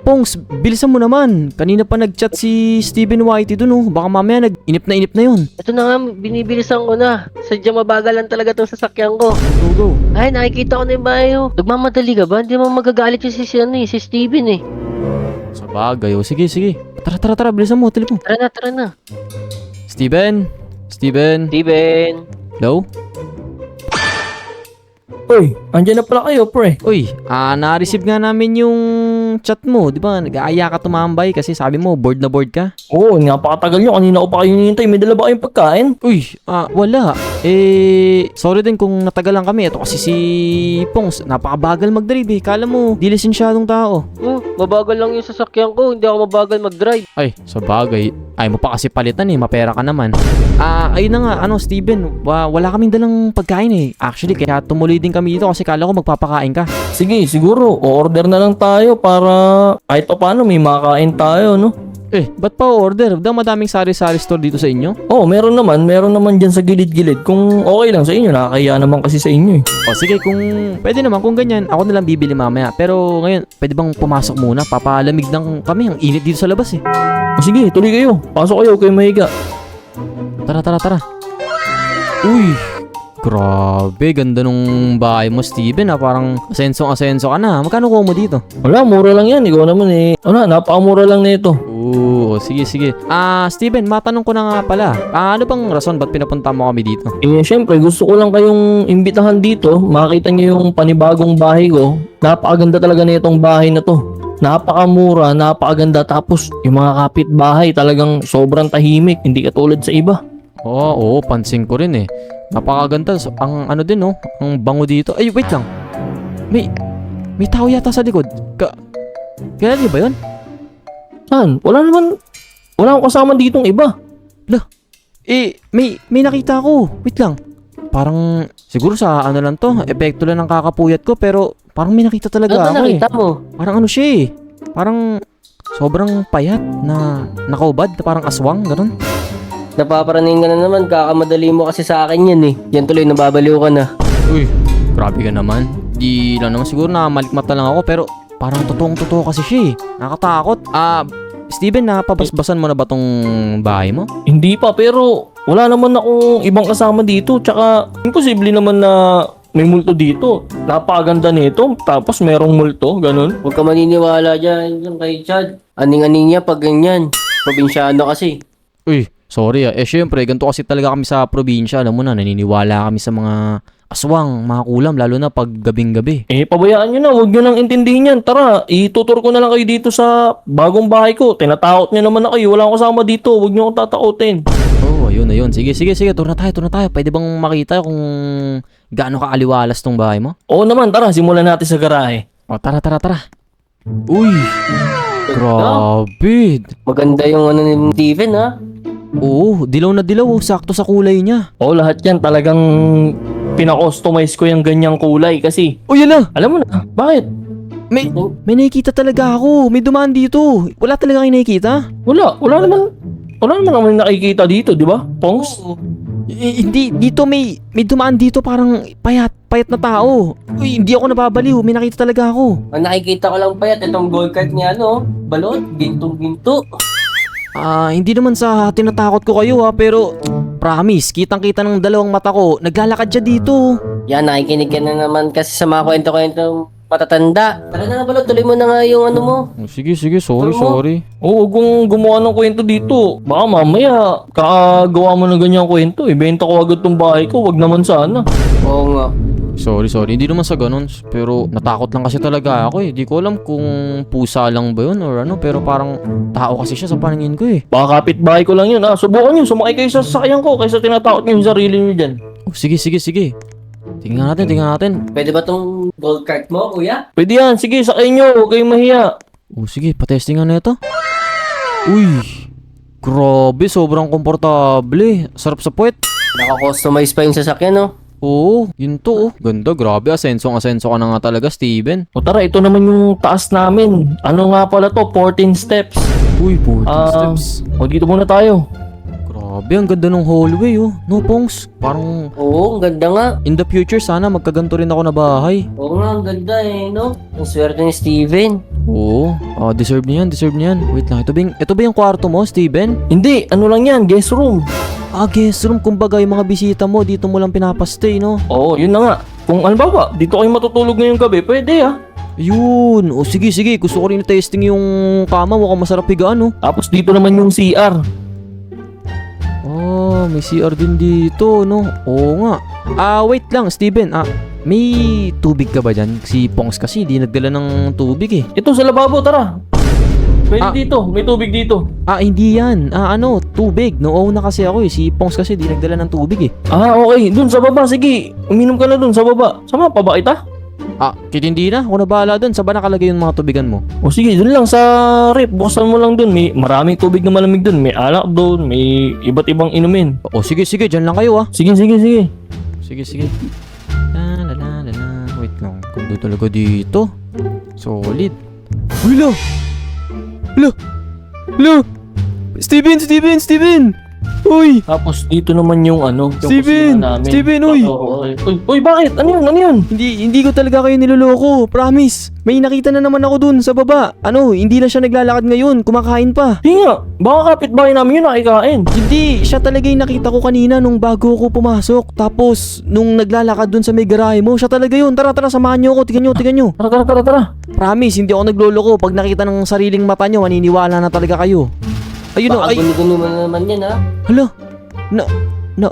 Pongs, bilisan mo naman. Kanina pa nag-chat si Steven Whitey dun, oh. Baka mamaya inip na yun. Ito na nga, binibilisan ko na. Sadyang mabagal lang talaga itong sasakyan ko. Go, go. Ay, nakikita ko na yung bahay oh. Nagmamadali ka ba? Hindi mo magagalit yung si Steven eh. Sa bagay, oh. Sige, sige. Tara, bilisan mo, telepon. Tara na. Steven? Steven! Hello? Uy, andyan na pala kayo, pre. Uy, na-receive nga namin yung chat mo, di ba? Nag-aaya ka tumambay kasi sabi mo, bored na bored ka. Oo, napakatagal nyo. Kanina ko pa kayo hinihintay. May dala ba kayong pagkain? Uy, wala. Sorry din kung natagalan kami. Ito kasi si Pongs, napakabagal mag-drive eh. Kala mo, di lisensyadong tao. Mabagal lang yung sasakyan ko. Hindi ako mabagal mag-drive. Ay, sa bagay. Ay mo pa kasi palitan eh, mapera ka naman. Ayun na nga, Steven, wala kaming dalang pagkain eh. Actually, kaya tumuloy din kami dito kasi kala ko magpapakain ka. Sige, siguro. O-order na lang tayo para kahit pa paano may makain tayo, no? Ba't pa order? Madaming sari-sari store dito sa inyo? Oo, meron naman dyan sa gilid-gilid. Kung okay lang sa inyo, nakakaya naman kasi sa inyo eh. O sige, kung pwede naman, kung ganyan, ako na lang bibili mamaya. Pero ngayon, pwede bang pumasok muna? Papalamig lang kami, ang init dito sa labas eh. O sige, tuloy kayo. Pasok kayo, kayo mahiga. Tara. Uy, grabe, ganda nung bahay mo, Steven ha. Parang asenso ka na. Magkano kuha mo dito? Wala, mura lang yan. Ikaw naman eh. Napakamura lang nito. Sige. Steven, matanong ko na nga pala. Ano bang rason ba't pinapunta mo kami dito? Syempre, gusto ko lang kayong imbitahan dito. Makita niyo yung panibagong bahay ko. Napakaganda talaga na itong bahay na to. Napakamura, napakaganda. Tapos, yung mga kapitbahay talagang sobrang tahimik. Hindi katulad sa iba. Oo, pansin ko rin eh. Napakaganda. Ang ano din, no? Ang bango dito. Ay, wait lang. May tao yata sa likod. Kailan niyo ba yun? Saan? Wala akong kasama ditong iba. May nakita ko. Wait lang. Parang, siguro sa ano lang to, epekto lang ng kakapuyat ko, pero parang may nakita talaga Ano ako nakita mo? Parang ano siya eh. Parang sobrang payat na nakaubad, parang aswang, ganun. Napaparaning ka na naman. Kakamadali mo kasi sa akin yan eh. Yan tuloy, nababaliw ka na. Uy, grabe ka naman. Di lang naman siguro na malikmata lang ako, pero parang totoong-totoo kasi siya eh. Nakatakot. Steven, napabasbasan mo na ba tong bahay mo? Hindi pa, pero wala naman akong ibang kasama dito. Tsaka, imposible naman na may multo dito. Napakaganda nito. Tapos merong multo, ganun. Huwag ka maniniwala dyan yung kay Chad. Aning-aning niya pag ganyan. Probinsyano kasi. Uy, sorry syempre, ganito kasi talaga kami sa probinsya. Alam mo na, naniniwala kami sa mga aswang, mga kulam, lalo na pag gabing-gabi. Pabayaan nyo na. Huwag nyo nang intindihin yan. Tara, itutur ko na lang kayo dito sa bagong bahay ko. Tinatakot nyo naman na kayo. Wala akong kasama dito. Huwag nyo akong tatakotin. Ayun. Sige. Tour na tayo. Pwede bang makita kung gaano kaaliwalas tong bahay mo? Oo naman, tara. Simulan natin sa garahe. O, tara. Uy, grabe. Maganda yung ano ni Steven ha. Oo, dilaw na dilaw. Sakto sa kulay niya. Oo, lahat yan talagang pinakustomize ko yung ganyang kulay kasi O, yan na. alam mo na, bakit? May nakikita talaga ako. May dumaan dito. Wala talaga kayo nakikita? Wala naman kami nakikita dito, di ba? Pongs? Hindi, dito may dumaan dito parang payat na tao. Uy, hindi ako nababaliw. May nakita talaga ako. Ang nakikita ko lang payat itong gold card niya no. Balot, ginto. Hindi naman sa tinatakot ko kayo pero promise, kitang-kita ng dalawang mata ko. Naglalakad siya dito. Yan, nakikinig ka na naman kasi sa mga kwento-kwento matatanda. Tara na Balot, tuloy mo na nga yung ano mo. Sige, sorry. Oo, kung gumawa ng kwento dito, baka mamaya kakagawa mo ng ganyang kwento. Ibenta ko agad tong bahay ko, wag naman sana. Oo nga. Sorry. Hindi naman sa ganun. Pero natakot lang kasi talaga ako eh. Di ko alam kung pusa lang ba yun or ano. Pero parang tao kasi siya sa paningin ko eh. Baka kapitbahay ko lang yun. Subukan nyo, sumakay kayo sa sasakyan ko kaysa tinatakot nyo yung sarili nyo dyan. Oh, sige. Tingnan natin. Pwede ba tong gold card mo, kuya? Pwede yan, sige, sakay nyo, huwag kayong mahiya. Oh, sige, patestingan na ito. Uy, grabe, sobrang komportable. Sarap sa puwet. Naka-customize pa yung sasakyan, no? Oo, yun to. Ganda, grabe. Asenso ka na nga talaga, Steven. O tara, ito naman yung taas namin. Ano nga pala to? 14 steps. Uy, 14 steps. O dito muna tayo. Grabe, ang ganda ng hallway, oh. No, Pongs? Parang Oo, ang ganda nga. in the future, sana magkaganto rin ako na bahay. Oo nga, ang ganda no? Ang swerte ni Steven. Oo, Oh, deserve niya yan, deserve niya yan. Wait lang, ito ba yung kwarto mo, Steven? Hindi, ano lang yan, guest room. Ah, guest room. Kumbaga, yung mga bisita mo, dito mo lang pinapastay, no? Oo, yun na nga. Kung ano ba, dito kayo matutulog ngayong gabi, pwede ah. Yun. O, sige, sige. Gusto ko rin testing yung kama. Mukhang masarap higaan, no? Tapos dito naman yung CR. Oh, may CR din dito, no? Oo nga. Wait lang, Steven. May tubig ka ba dyan? Si Pongs kasi, di nagdala ng tubig, eh. Ito sa lababo, tara. Pwede Ah. dito, may tubig dito. Hindi yan. Tubig. Noong na kasi ako, eh. Si Pongs kasi, di nagdala ng tubig, eh. Okay, dun sa baba, sige. Uminom ka na dun sa baba. Sama pa ba kita? Kitindi na. Ako na bahala dun. Saan ba nakalagay yung mga tubigan mo? O sige, dun lang sa rep. Buksan mo lang dun. May maraming tubig na malamig dun. May alak dun. May iba't ibang inumin. Sige, sige. Dyan lang kayo, ah. Sige, sige, sige. Sige, sige. La. Wait lang. Kung doon talaga dito. Solid. Uy, la! Steven! Uy! Tapos dito naman yung yung Steven! kusina namin. Steven, uy! Uy, bakit? Ano yun? Hindi ko talaga kayo niloloko. Promise. May nakita na naman ako dun sa baba. Hindi na siya naglalakad ngayon. Kumakain pa. Hindi nga. Baka kapitbahay namin yun nakikain. Hindi. Siya talaga yung nakita ko kanina nung bago ko pumasok. Tapos, nung naglalakad dun sa may garahe mo, siya talaga yun. Tara, samahan niyo ako. Tingnan nyo. Tara. Promise, hindi ako nagloloko. Pag nakita ng sariling mata nyo, maniniwala na talaga kayo. Ayun o, Baka guni-guni mo na naman yan, ha? Hala,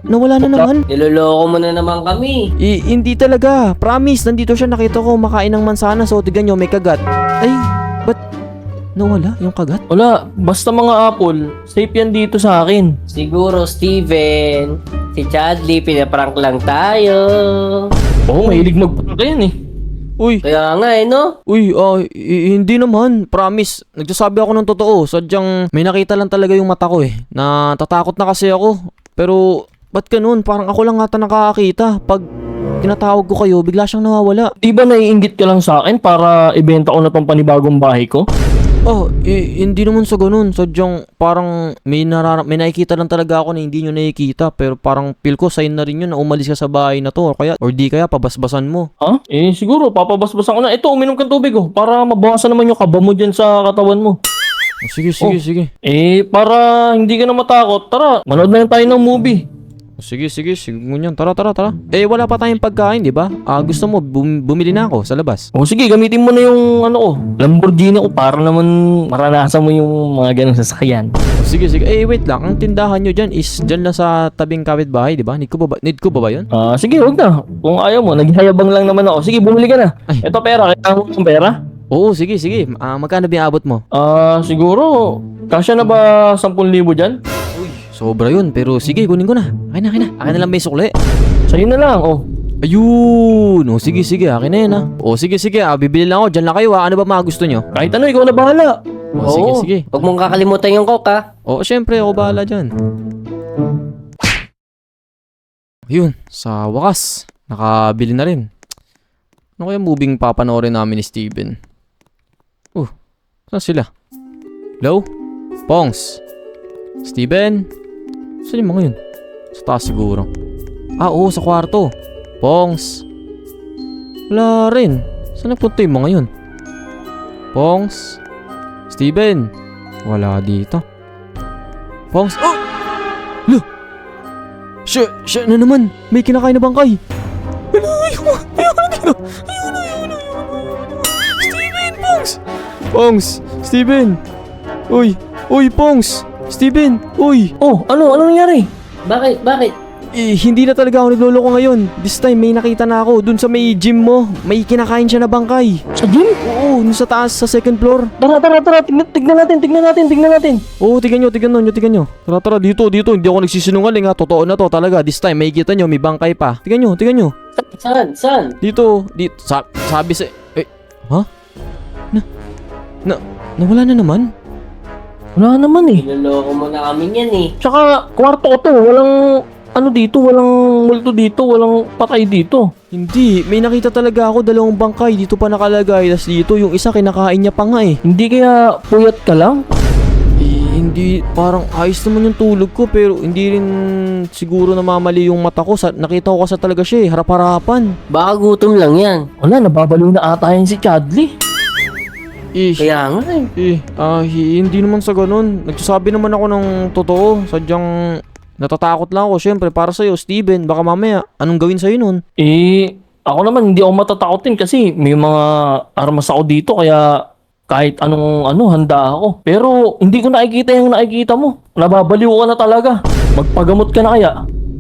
nawala na naman. Niloloko mo na naman kami. Hindi talaga. Promise, nandito siya. Nakita ko makain ng mansanas. So, tignan nyo, may kagat. Ay, ba't nawala yung kagat? Wala. Basta mga apple, safe yan dito sa akin. Siguro, Steven. Si Chadley, pinaprank lang tayo. Oo, mahilig magprank yan eh. Uy, Kaya nga, no? hindi naman. Promise, nagsasabi ako ng totoo. Sadyang may nakita lang talaga yung mata ko eh. Natatakot na kasi ako. Pero, ba't ganun? Parang ako lang ata nakakakita. Pag tinatawag ko kayo, bigla siyang nawawala. Di ba naiinggit ka lang sa akin para ibenta ko na tong panibagong bahay ko? Hindi naman sa ganun. Sadyang parang may nakikita lang talaga ako na hindi nyo nakikita. Pero parang feel ko sign na rin yun na umalis ka sa bahay na to. Or di kaya pabasbasan mo. Ha? Siguro, papabasbasan ko na. Ito, uminom kang tubig oh. Para mabawasan naman yung kaba mo dyan sa katawan mo. Sige. Para hindi ka na matakot, tara, manood na lang tayo ng movie. Sige, ngunyan. Tara. Wala pa tayong pagkain, di ba? Gusto mo, bumili na ako sa labas. Sige, gamitin mo na yung Lamborghini ko para naman maranasan mo yung mga ganong sasakyan. Sige. Wait lang. Ang tindahan nyo dyan is dyan lang sa tabing kapitbahay, di ba? Need ko ba yun? Sige, huwag na. Kung ayaw mo, naghihayabang lang naman ako. Sige, bumili ka na. Ay. Ito pera, kailangan mo ng pera? Oo, sige. Magkano binaabot mo? Siguro, kasya na ba 10,000 dyan? Sobra yun, pero sige, kunin ko na. Akin na. Akin na lang may sukli. Sa'yo na lang, oh. Ayun. Sige. Akin na yun, ha. Sige. Bibili lang ako. Dyan lang kayo, ha. Ano ba mga gusto nyo? Kahit ano, ikaw na bahala. Sige. Huwag mong kakalimutan yung coke, ha? Syempre, ako bahala dyan. Ayun, sa wakas, nakabili na rin. Ano kaya moving papanoorin namin ni Steven? Saan sila? Hello? Pongs? Steven? Saan yung mga yun? Sa taas siguro. Oo, sa kwarto. Pongs? Wala rin. Saan nagpunta yung mga yun? Pongs? Steven? Wala dito. Pongs? Lo! Siya na naman. May kinakain na bangkay. Ayun na. Steven, Pongs! Pongs! Steven! Uy, Pongs! Steven! Uy! Ano nangyari? Bakit? Hindi na talaga ako nagloloko ngayon. This time, may nakita na ako. Dun sa may gym mo, may kinakain siya na bangkay. Sa gym? Oo, dun sa taas, sa second floor. Tara. Tignan natin. Oo, tignan nyo. Tara, dito. Hindi ako nagsisinungaling, ha. Totoo na to talaga. This time, may kita nyo, may bangkay pa. Tignan nyo. Saan? Dito. Sabi sa... Ha? Nawala na naman? Wala naman eh. Niloloko mo na kami yan, eh. Tsaka, kwarto ko to. Walang walang multo dito. Walang patay dito. Hindi, may nakita talaga ako 2 bangkay. Dito pa nakalagay. Tas dito, yung isa kinakain niya pa nga eh. Hindi kaya puyat ka lang? Hindi, parang ayos naman yung tulog ko. Pero hindi rin siguro namamali yung mata ko. Nakita ko kasi talaga siya eh, harap-harapan. Baka gutom lang yan. Wala, nababaliw na ata yan si Chadley. Kaya nga eh. Hindi naman sa ganun. Nagsasabi naman ako ng totoo. Sadyang natatakot lang ako. Syempre, para sa'yo, Steven, baka mamaya, anong gawin sa'yo nun? Ako naman hindi ako matatakotin kasi may mga armas ako dito kaya kahit anong handa ako. Pero hindi ko nakikita yung nakikita mo. Nababaliw ka na talaga. Magpagamot ka na kaya.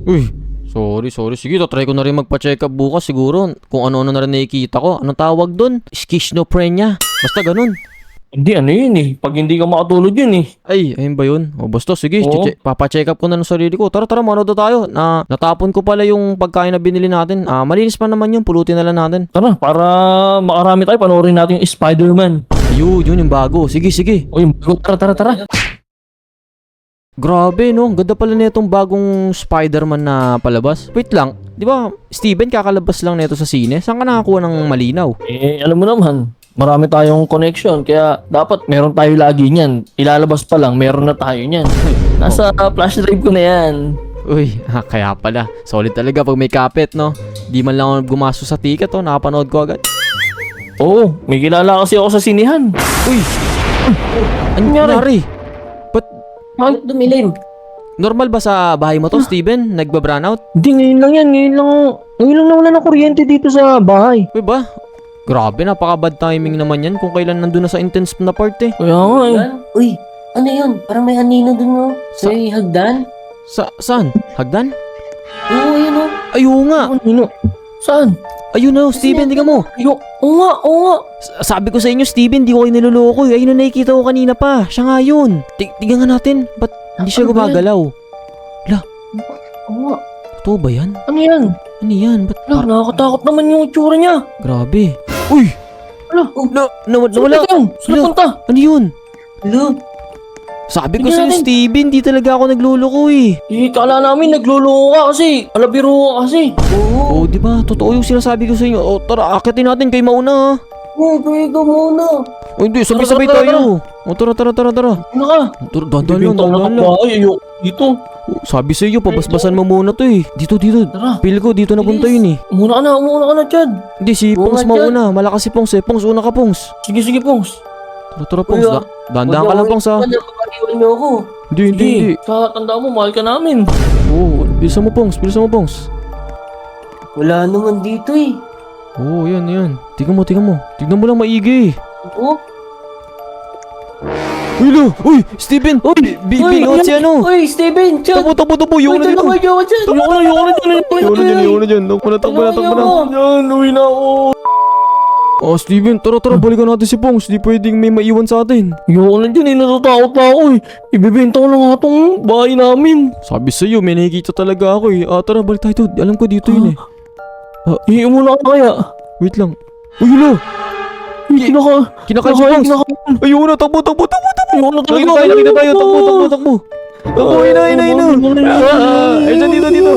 Uy, sorry. Sige, try ko na rin magpa-check up bukas siguro. Kung ano-ano na rin nakikita ko. Anong tawag dun? Schizophrenia. Basta ganun. Hindi yun eh. Pag hindi ka makatulog yun eh. Ayun ba yun? O basta, sige, Oo. papacheck up ko na ng sarili ko. Tara, manood na tayo. Natapon ko pala yung pagkain na binili natin. Malinis pa naman yun, pulutin na lang natin. Tara, para makarami tayo, panoorin natin yung Spider-Man. Yun yung bago. Sige. O yung bago, tara. Grabe, no? Ganda pala na itong bagong Spider-Man na palabas. Wait lang, di ba, Steven, kakalabas lang nito sa sine? Saan ka nakakuha ng malinaw? Alam mo naman, marami tayong connection, kaya dapat meron tayo lagi niyan. Ilalabas pa lang, meron na tayo niyan. Nasa flash drive ko na yan. Uy, kaya pala. Solid talaga pag may kapit, no? Di man lang ako gumasto sa ticket, oh. Nakapanood ko agad. Oo, may kilala kasi ako sa sinihan. Uy! Ano nangyari? Bakit dumilim? Normal ba sa bahay mo to, Steven? Nagba-brownout? Hindi, ngayon lang yan. Ngayon lang nawala ng kuryente dito sa bahay. Uy ba? Grabe, napaka-bad timing naman yan kung kailan nandun na sa intense na part eh. Kaya nga eh. Hagdan? Uy, ano yun? Parang may anino dun no? Sa hagdan? Saan? Hagdan? Oo, yun oh. Ayun nga! Ano? Saan? Ayun na, Steven, tingnan mo! Oo nga. Sabi ko sa inyo, Steven, di ko kayo niloloko eh. Ayun na nakikita ko kanina pa. Siya nga yun. Tingnan nga natin. Ba't hindi siya Ano ba yan? gumagalaw? Oo nga. Totoo ba yan? Ano yan? Ano yan? Ba't Nakakatakot naman yung itsura niya. grabe? Uy! Nawala. Saan punta? Ano yun? Hello? Sabi ko Tingnan sa'yo, natin. Steven, di talaga ako nagluloko eh. Kala namin nagluloko ka kasi. Alabiro ka kasi. Oo. Oh, di ba? Totoo yung sinasabi ko sa inyo. Oh, tara, akitin natin kayo mauna ha. Oo, kaya ikaw muna. Oh, hindi, sabay-sabay Tara. tayo. Oh, tara. Ano ka? Dandan lang. Ay, ayoko dito. Oh, sabi sa iyo, pabasbasan mo muna to eh. Dito. Tara. Pili ko, dito na punta yun eh. Umuna ka na, Chad. Hindi, si Oo Pongs nga, Chad. mauna. Malakas si Pongs eh. Pongs, una ka, Pongs. Sige, Pongs. Tara, Pongs. Kuya, Dandan ka lang, Pongs ha. Kapag-iwan niyo ako. Hindi. Sa tanda mo, mahal ka namin. Oo, bilisan mo, Pongs. Wala naman dito eh. Oo, yan. Tingnan mo. Tignan mo lang maigi. Oo. Uy, Steven! Bingot si ano? Uy, Steven! Chad! Tapo, yun na dito. Ayoko Yun na dyan. Takbo na. Yan, uwi na ako. Oh, Steven, tara, balikan natin si Pongs. Di pwedeng may maiwan sa atin. Ayoko na dyan, natatakot na ako eh. Ibibenta ko na nga itong bahay namin. Sabi sa'yo, may nakikita talaga ako eh. Tara, balik tayo. Alam ko dito yun eh. Muna ka kaya. Wait lang. Uy, hala! Kinakain si Pongs. Ayun na, takbo. Ayoko na talaga. Nakita tayo. Takbo. Takbo, ayun na. Ay, dyan, dito.